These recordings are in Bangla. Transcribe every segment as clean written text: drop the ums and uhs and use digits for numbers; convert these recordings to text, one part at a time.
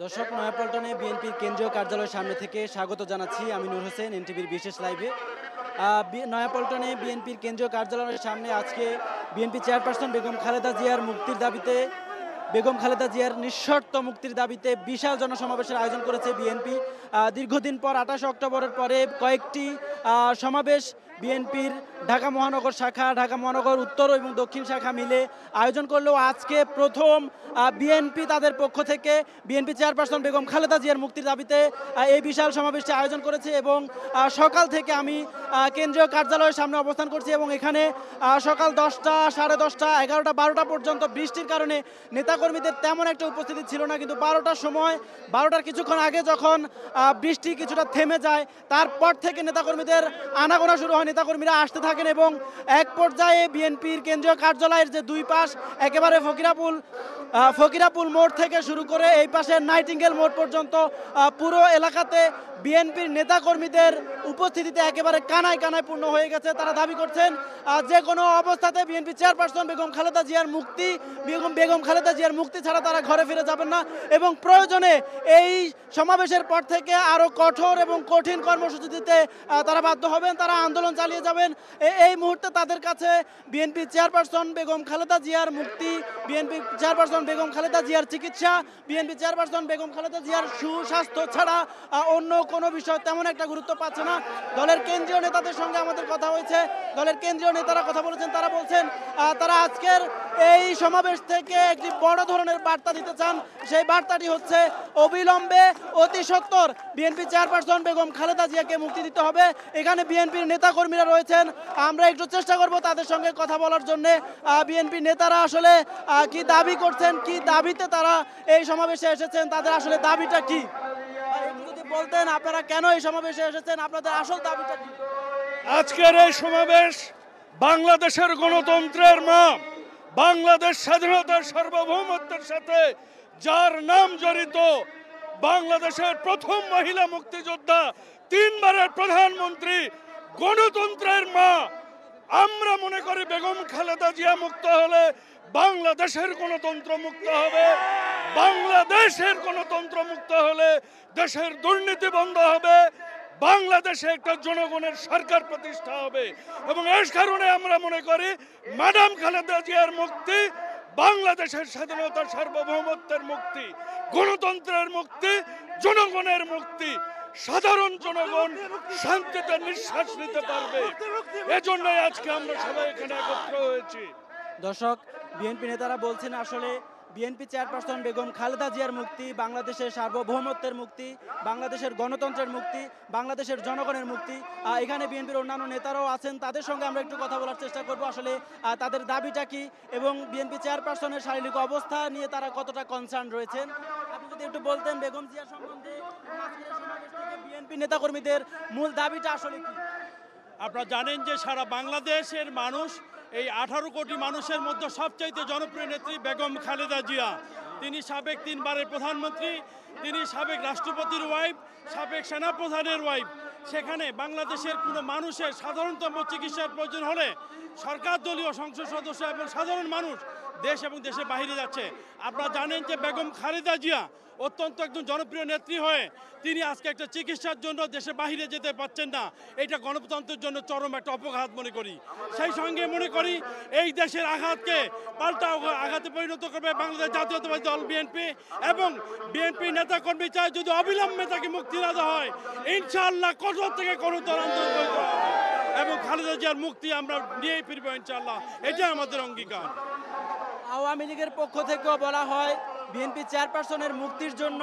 দর্শক, নয়াপল্টনে বিএনপির কেন্দ্রীয় কার্যালয়ের সামনে থেকে স্বাগত জানাচ্ছি আমি নূর হোসেন এনটিভির বিশেষ লাইভে। নয়াপল্টনে বিএনপির কেন্দ্রীয় কার্যালয়ের সামনে আজকে বিএনপি চেয়ারপারসন বেগম খালেদা জিয়ার মুক্তির দাবিতে, বেগম খালেদা জিয়ার নিঃশর্ত মুক্তির দাবিতে বিশাল জনসমাবেশের আয়োজন করেছে বিএনপি। দীর্ঘদিন পর 28 অক্টোবরের পরে কয়েকটি সমাবেশ বিএনপির ঢাকা মহানগর শাখা, ঢাকা মহানগর উত্তর এবং দক্ষিণ শাখা মিলে আয়োজন করলেও আজকে প্রথম বিএনপি তাদের পক্ষ থেকে বিএনপি চেয়ারপারসন বেগম খালেদা জিয়ার মুক্তির দাবিতে এই বিশাল সমাবেশটি আয়োজন করেছে। এবং সকাল থেকে আমি কেন্দ্রীয় কার্যালয়ের সামনে অবস্থান করছি এবং এখানে সকাল 10টা, 10:30, 11টা, 12টা পর্যন্ত বৃষ্টির কারণে নেতাকর্মীদের তেমন একটা উপস্থিতি ছিল না, কিন্তু 12টার সময়, 12টার কিছুক্ষণ আগে যখন বৃষ্টি কিছুটা থেমে যায় তারপর থেকে নেতাকর্মীদের আনাগোনা শুরু হয়। নেতাকর্মীরা আসতে থাকেন এবং এক পর্যায়ে বিএনপির কেন্দ্রীয় কার্যালয়ের যে দুই পাশ, একেবারে ফকিরাপুল মোড় থেকে শুরু করে এই পাশে নাইটিঙ্গেল মোড় পর্যন্ত পুরো এলাকাতে বিএনপির নেতাকর্মীদের উপস্থিতিতে একেবারে কানায় কানায় পূর্ণ হয়ে গেছে। তারা দাবি করছেন যে কোনো অবস্থাতে বিএনপি চেয়ারপারসন বেগম খালেদা জিয়ার মুক্তি ছাড়া তারা ঘরে ফিরে যাবেন না এবং প্রয়োজনে এই সমাবেশের পর থেকে আরও কঠোর এবং কঠিন কর্মসূচি দিতে তারা বাধ্য হবেন, তারা আন্দোলন চালিয়ে যাবেন। এই মুহূর্তে তাদের কাছে বিএনপি চেয়ারপারসন বেগম খালেদা জিয়ার মুক্তি, বিএনপি চেয়ারপারসন বেগম খালেদা জিয়ার চিকিৎসা, বিএনপি চেয়ারপারসন বেগম খালেদা জিয়ার সুস্বাস্থ্য ছাড়া অন্য কোনো বিষয় তেমন একটা গুরুত্ব পাচ্ছে না। দলের কেন্দ্রীয় নেতাদের সঙ্গে আমাদের কথা হয়েছে, দলের কেন্দ্রীয় নেতারা কথা বলেছেন, তারা বলছেন তারা আজকের এই সমাবেশ থেকে একটি বড় ধরনের বার্তা দিতে চান। সেই বার্তাটি হচ্ছে অবিলম্বে অতি সত্বর বিএনপি চেয়ারপারসন বেগম খালেদা জিয়াকে মুক্তি দিতে হবে। এখানে বিএনপির নেতাকর্মীরা রয়েছেন, আমরা একটু চেষ্টা করব তাদের সঙ্গে কথা বলার জন্য। বিএনপি নেতারা আসলে কি দাবি করছেন, কি দাবিতে তারা এই সমাবেশে এসেছেন, তাদের আসলে দাবিটা কি যদি বলতেন, আপনারা কেন এই সমাবেশে এসেছেন, আপনাদের আসল দাবিটা কি? আজকের এই সমাবেশ বাংলাদেশের গণতন্ত্রের মা, বাংলাদেশ স্বাধীনতার সার্বভৌমত্বের সাথে যার নাম জড়িত, বাংলাদেশের প্রথম মহিলা মুক্তিযোদ্ধা, 3 বারের প্রধানমন্ত্রী, গণতন্ত্রের মা, আমরা মনে করি বেগম খালেদা জিয়া মুক্ত হলে বাংলাদেশের গণতন্ত্র মুক্ত হবে। বাংলাদেশের গণতন্ত্র মুক্ত হলে দেশের দুর্নীতি বন্ধ হবে, বাংলাদেশে একটা জনগণের সরকার প্রতিষ্ঠা হবে। এবং এর কারণে আমরা মনে করি ম্যাডাম খালেদা জিয়ার মুক্তি বাংলাদেশের স্বাধীনতার সার্বভৌমত্বের মুক্তি, গণতন্ত্রের মুক্তি, জনগণের মুক্তি, সাধারণ জনগণ শান্তিতে নিঃশ্বাস নিতে পারবে। এজন্যই আজকে আমরা সবাই এখানে একত্র হয়েছি। দর্শক, বিএনপি নেতারা বলছেন আসলে বিএনপি চেয়ারপারসন বেগম খালেদা জিয়ার মুক্তি বাংলাদেশের সার্বভৌমত্বের মুক্তি, বাংলাদেশের গণতন্ত্রের মুক্তি, বাংলাদেশের জনগণের মুক্তি। এখানে বিএনপির অন্যান্য নেতারাও আছেন, তাদের সঙ্গে আমরা একটু কথা বলার চেষ্টা করব আসলে তাদের দাবিটা কি এবং বিএনপি চেয়ারপারসনের শারীরিক অবস্থা নিয়ে তারা কতটা কনসার্ন রয়েছেন। আপনি যদি একটু বলতেন বেগম জিয়া সম্বন্ধে, বিএনপি নেতাকর্মীদের মূল দাবিটা আসলে কি? আপনারা জানেন যে সারা বাংলাদেশের মানুষ, এই 18 কোটি মানুষের মধ্যে সবচাইতে জনপ্রিয় নেত্রী বেগম খালেদা জিয়া। তিনি সাবেক 3 বারের প্রধানমন্ত্রী, তিনি সাবেক রাষ্ট্রপতির ওয়াইফ, সাবেক সেনাপ্রধানের ওয়াইফ। সেখানে বাংলাদেশের কোনো মানুষের সাধারণতম চিকিৎসার প্রয়োজন হলে সরকার দলীয় সংসদ সদস্য এবং সাধারণ মানুষ দেশ এবং দেশের বাইরে যাচ্ছে। আপনারা জানেন যে বেগম খালেদা জিয়া অত্যন্ত একজন জনপ্রিয় নেত্রী হয়ে তিনি আজকে একটা চিকিৎসার জন্য দেশের বাইরে যেতে পারছেন না। এটা গণতন্ত্রের জন্য চরম একটা অপঘাত মনে করি। সেই সঙ্গে মনে করি এই দেশের আঘাতকে পাল্টা আঘাতে পরিণত করবে বাংলাদেশ জাতীয়তাবাদী দল বিএনপি এবং বিএনপি নেতাকর্মী চায় যদি অবিলম্বে তাকে মুক্তি না দেওয়া হয় ইনশাআল্লাহ কঠোর থেকে কঠোরতর আন্দোলন করতে হবে এবং খালেদা জিয়ার মুক্তি আমরা নিয়েই ফিরবো ইনশাআল্লাহ। এটাই আমাদের অঙ্গীকার। আওয়ামী লীগের পক্ষ থেকেও বলা হয় বিএনপি চেয়ারপারসনের মুক্তির জন্য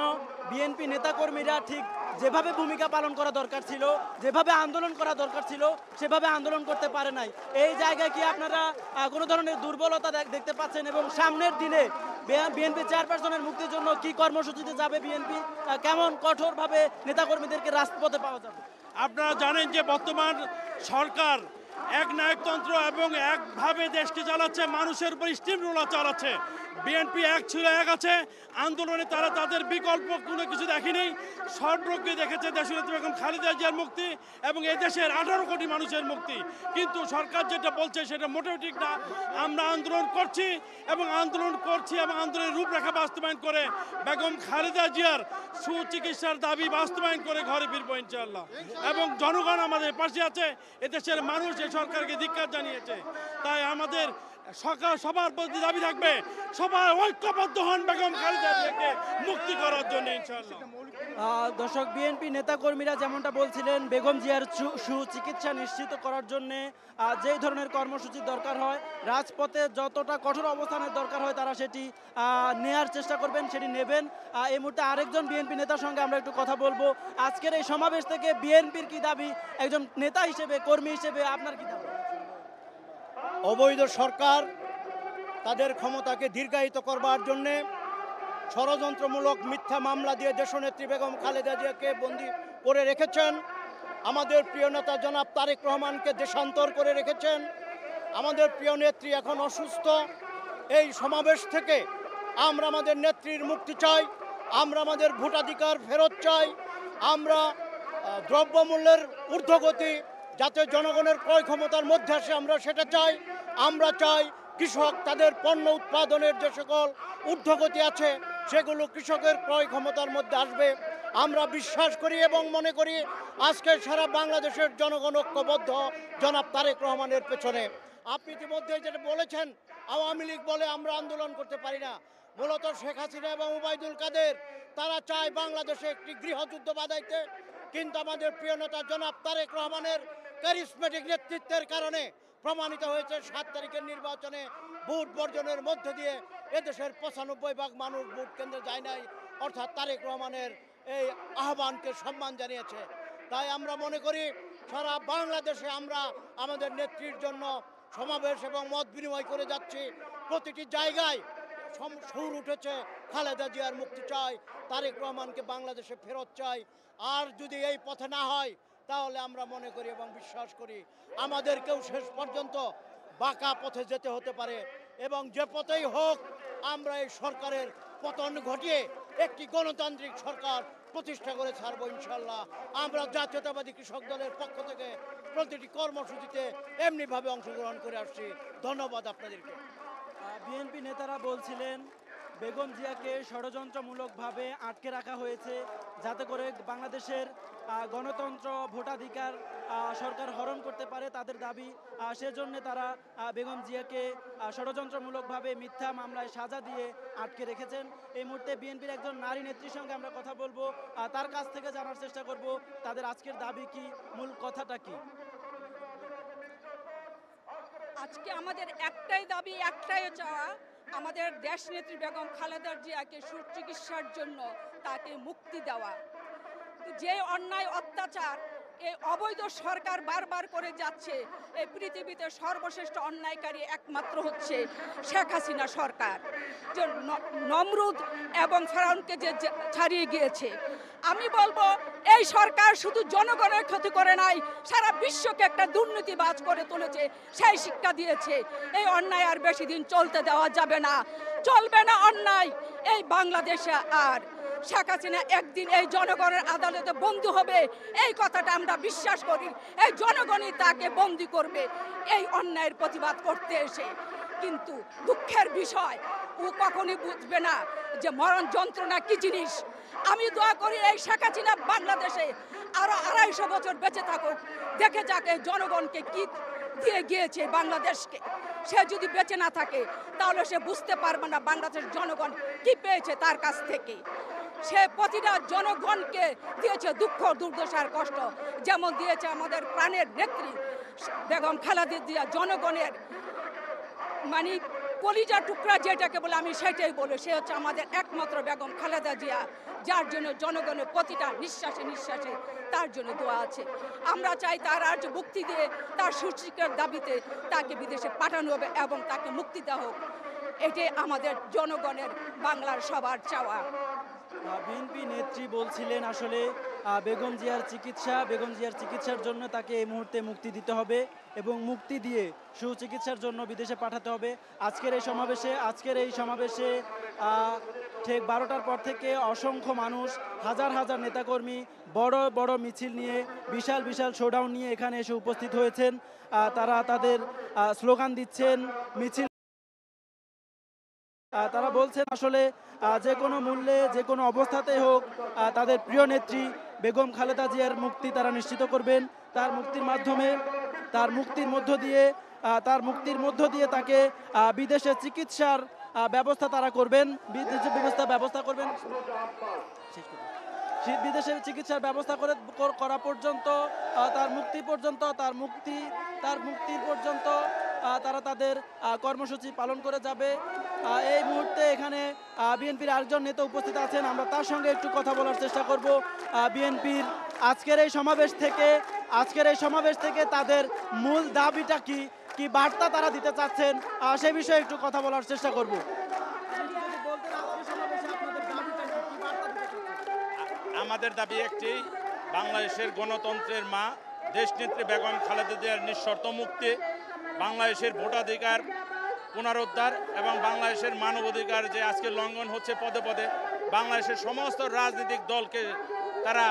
বিএনপি নেতাকর্মীরা ঠিক যেভাবে ভূমিকা পালন করা দরকার ছিল, যেভাবে আন্দোলন করা দরকার ছিল, সেভাবে আন্দোলন করতে পারে নাই। এই জায়গায় কি আপনারা কোনো ধরনের দুর্বলতা দেখতে পাচ্ছেন এবং সামনের দিনে বিএনপি চেয়ারপারসনের মুক্তির জন্য কি কর্মসূচিতে যাবে বিএনপি, কেমন কঠোরভাবে নেতাকর্মীদেরকে রাজপথে পাওয়া যাবে? আপনারা জানেন যে বর্তমান সরকার এক নায়কতন্ত্র এবং একভাবে দেশকে চালাচ্ছে, মানুষের উপর স্টিম রোলার চালাচ্ছে। বিএনপি এক ছিল, এক আছে। আন্দোলনে তারা তাদের বিকল্প কোনো কিছু দেখেনি, সর্বজ্ঞ দেখেছে দেশনেত্রী বেগম খালেদা জিয়ার মুক্তি এবং এদেশের 18 কোটি মানুষের মুক্তি। কিন্তু সরকার যেটা বলছে সেটা মোটেও ঠিক না। আমরা আন্দোলন করছি এবং আন্দোলনের রূপরেখা বাস্তবায়ন করে বেগম খালেদা জিয়ার সুচিকিৎসার দাবি বাস্তবায়ন করে ঘরে ফিরবো ইনশাআল্লাহ। এবং জনগণ আমাদের পাশে আছে, এদেশের মানুষ এই সরকারকে ধিক্কার জানিয়েছে। তাই আমাদের সবার প্রতি দাবি থাকবে, সবাই ঐক্যবদ্ধ হন বেগম খালেদা জিয়াকে মুক্তি করার জন্য ইনশাআল্লাহ। দর্শক, বিএনপি নেতাকর্মীরা যেমনটা বলছিলেন, বেগম জিয়ার সুচিকিৎসা নিশ্চিত করার জন্য যেই ধরনের কর্মসূচির দরকার হয়, রাজপথে যতটা কঠোর অবস্থানের দরকার হয় তারা সেটি নেয়ার চেষ্টা করবেন, সেটি নেবেন। এই মুহূর্তে আরেকজন বিএনপি নেতার সঙ্গে আমরা একটু কথা বলবো। আজকের এই সমাবেশ থেকে বিএনপির কি দাবি, একজন নেতা হিসেবে, কর্মী হিসেবে আপনার কি দাবি? অবৈধ সরকার তাদের ক্ষমতাকে দীর্ঘায়িত করবার জন্যে ষড়যন্ত্রমূলক মিথ্যা মামলা দিয়ে দেশনেত্রী বেগম খালেদা জিয়াকে বন্দী করে রেখেছেন। আমাদের প্রিয় নেতা জনাব তারেক রহমানকে দেশান্তর করে রেখেছেন। আমাদের প্রিয় নেত্রী এখন অসুস্থ। এই সমাবেশ থেকে আমরা আমাদের নেত্রীর মুক্তি চাই, আমরা আমাদের ভোটাধিকার ফেরত চাই, আমরা দ্রব্যমূল্যের ঊর্ধ্বগতি যাতে জনগণের ক্রয় ক্ষমতার মধ্যে আসে আমরা সেটা চাই। আমরা চাই কৃষক তাদের পণ্য উৎপাদনের যে সকল ঊর্ধ্বগতি আছে সেগুলো কৃষকের ক্রয় ক্ষমতার মধ্যে আসবে। আমরা বিশ্বাস করি এবং মনে করি আজকে সারা বাংলাদেশের জনগণ ঐক্যবদ্ধ জনাব তারেক রহমানের পেছনে। আপনি ইতিমধ্যে যেটা বলেছেন, আওয়ামী লীগ বলে আমরা আন্দোলন করতে পারি না। মূলত শেখ হাসিনা এবং ওবায়দুল কাদের তারা চায় বাংলাদেশে একটি গৃহযুদ্ধ বাঁধাইতে, কিন্তু আমাদের প্রিয় নেতা জনাব তারেক রহমানের ক্যারিসমেটিক নেতৃত্বের কারণে প্রমাণিত হয়েছে 7 তারিখের নির্বাচনে ভোট বর্জনের মধ্য দিয়ে এদেশের 95% মানুষ ভোট কেন্দ্রে যায় নাই, অর্থাৎ তারেক রহমানের এই আহ্বানকে সম্মান জানিয়েছে। তাই আমরা মনে করি সারা বাংলাদেশে আমরা আমাদের নেত্রীর জন্য সমাবেশ এবং মত বিনিময় করে যাচ্ছি। প্রতিটি জায়গায় সুর উঠেছে খালেদা জিয়ার মুক্তি চাই, তারেক রহমানকে বাংলাদেশে ফেরত চাই। আর যদি এই পথে না হয় তাহলে আমরা মনে করি এবং বিশ্বাস করি আমাদেরকেও শেষ পর্যন্ত বাঁকা পথে যেতে হতে পারে, এবং যে পথেই হোক আমরা এই সরকারের পতন ঘটিয়ে একটি গণতান্ত্রিক সরকার প্রতিষ্ঠা করে ছাড়বো ইনশাল্লাহ। আমরা জাতীয়তাবাদী কৃষক দলের পক্ষ থেকে প্রতিটি কর্মসূচিতে এমনিভাবে অংশগ্রহণ করে আসছি। ধন্যবাদ আপনাদেরকে। বিএনপি নেতারা বলছিলেন বেগম জিয়াকে ষড়যন্ত্রমূলকভাবে আটকে রাখা হয়েছে যাতে করে বাংলাদেশের গণতন্ত্র, ভোটাধিকার সরকার হরণ করতে পারে, তাদের দাবি। সেজন্য তারা বেগম জিয়াকে ষড়যন্ত্রমূলকভাবে মিথ্যা মামলায় সাজা দিয়ে আটকে রেখেছেন। এই মুহূর্তে বিএনপির একজন নারী নেত্রীর সঙ্গে আমরা কথা বলবো, তার কাছ থেকে জানার চেষ্টা করব তাদের আজকের দাবি কি, মূল কথাটা কি। আজকে আমাদের একটাই দাবি, একটাই চাওয়া, আমাদের দেশনেত্রী বেগম খালেদা জিয়াকে সুচিকিৎসার জন্য তাকে মুক্তি দেওয়া। যে অন্যায় অত্যাচার এই অবৈধ সরকার বারবার করে যাচ্ছে, এই পৃথিবীতে সর্বশ্রেষ্ঠ অন্যায়কারী একমাত্র হচ্ছে শেখ হাসিনা সরকার, যে নমরুদ এবং ফেরাউনকে যে ছাড়িয়ে গিয়েছে। আমি বলবো এই সরকার শুধু জনগণের ক্ষতি করে নাই, সারা বিশ্বকে একটা দুর্নীতিবাজ করে তুলেছে, সেই শিক্ষা দিয়েছে। এই অন্যায় আর বেশি দিন চলতে দেওয়া যাবে না, চলবে না অন্যায় এই বাংলাদেশে। আর শেখ হাসিনা একদিন এই জনগণের আদালতে বন্দী হবে, এই কথাটা আমরা বিশ্বাস করি। এই জনগণই তাকে বন্দী করবে এই অন্যায়ের প্রতিবাদ করতে এসে। কিন্তু দুঃখের বিষয়, ও কখনই বুঝবে না যে মরণ যন্ত্রণা কি জিনিস। আমি দোয়া করি এই শেখ হাসিনা বাংলাদেশে আরো 250 বছর বেঁচে থাকুক, দেখে যাকে জনগণকে কি দিয়ে গিয়েছে বাংলাদেশকে। সে যদি বেঁচে না থাকে তাহলে সে বুঝতে পারবে না বাংলাদেশের জনগণ কি পেয়েছে তার কাছ থেকে। সে প্রতিটা জনগণকে দিয়েছে দুঃখ, দুর্দশার কষ্ট, যেমন দিয়েছে আমাদের প্রাণের নেত্রী বেগম খালেদা জিয়া। জনগণের মানে কলিজা টুকরা যেটাকে বলে আমি সেটাই বলি, সে হচ্ছে আমাদের একমাত্র বেগম খালেদা জিয়া, যার জন্য জনগণের প্রতিটা নিঃশ্বাসে নিঃশ্বাসে তার জন্য দোয়া আছে। আমরা চাই তার আজ মুক্তি দিয়ে তার সুচিকিৎসার দাবিতে তাকে বিদেশে পাঠানো হবে এবং তাকে মুক্তি দেওয়া হোক। এটাই আমাদের জনগণের, বাংলার সবার চাওয়া। বিএনপি নেত্রী বলছিলেন আসলে বেগম জিয়ার চিকিৎসার জন্য তাকে এই মুহূর্তে মুক্তি দিতে হবে এবং মুক্তি দিয়ে সুচিকিৎসার জন্য বিদেশে পাঠাতে হবে। আজকের এই সমাবেশে ঠিক 12টার পর থেকে অসংখ্য মানুষ, হাজার হাজার নেতাকর্মী বড় বড় মিছিল নিয়ে, বিশাল বিশাল শোডাউন নিয়ে এখানে এসে উপস্থিত হয়েছেন। তারা তাদের স্লোগান দিচ্ছেন, মিছিল। তারা বলছেন আসলে যে কোনো মূল্যে, যে কোনো অবস্থাতেই হোক তাদের প্রিয় নেত্রী বেগম খালেদা জিয়ার মুক্তি তারা নিশ্চিত করবেন। তার মুক্তির মধ্য দিয়ে তাকে বিদেশে চিকিৎসার ব্যবস্থা তারা করবেন, বিদেশে চিকিৎসার ব্যবস্থা করা পর্যন্ত, তার মুক্তির পর্যন্ত তারা তাদের কর্মসূচি পালন করে যাবে। এই মুহূর্তে এখানে বিএনপির আরেকজন নেতা উপস্থিত আছেন, আমরা তার সঙ্গে একটু কথা বলার চেষ্টা করব। বিএনপির আজকের এই সমাবেশ থেকে তাদের মূল দাবিটা কি বার্তা তারা দিতে চাচ্ছেন সে বিষয়ে একটু কথা বলার চেষ্টা করব। আমাদের দাবি একটি, বাংলাদেশের গণতন্ত্রের মা দেশনেত্রী বেগম খালেদা জিয়ার নিঃশর্ত মুক্তি, বাংলাদেশের ভোটাধিকার পুনরুদ্ধার এবং বাংলাদেশের মানবাধিকার যে আজকে লঙ্ঘন হচ্ছে পদে পদে, বাংলাদেশের সমস্ত রাজনৈতিক দলকে তারা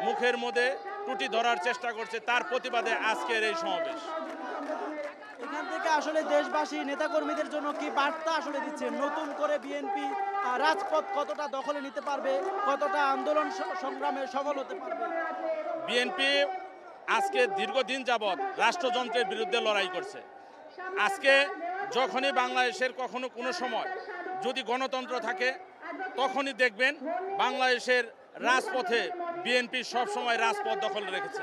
মুখের মধ্যে টুটি ধরার চেষ্টা করছে, তার প্রতিবাদে আজকের এই সমাবেশ। এখান থেকে আসলে দেশবাসী নেতাকর্মীদের জন্য কি বার্তা আসলে দিচ্ছে? নতুন করে বিএনপি রাজপথ কতটা দখলে নিতে পারবে, কতটা আন্দোলন সংগ্রামে সফল হতে পারবে? বিএনপি আজকে দীর্ঘদিন যাবৎ রাষ্ট্রযন্ত্রের বিরুদ্ধে লড়াই করছে। আজকে যখনই বাংলাদেশের কখনো কোনো সময় যদি গণতন্ত্র থাকে, তখনই দেখবেন বাংলাদেশের রাজপথে বিএনপি সবসময় রাজপথ দখল রেখেছে।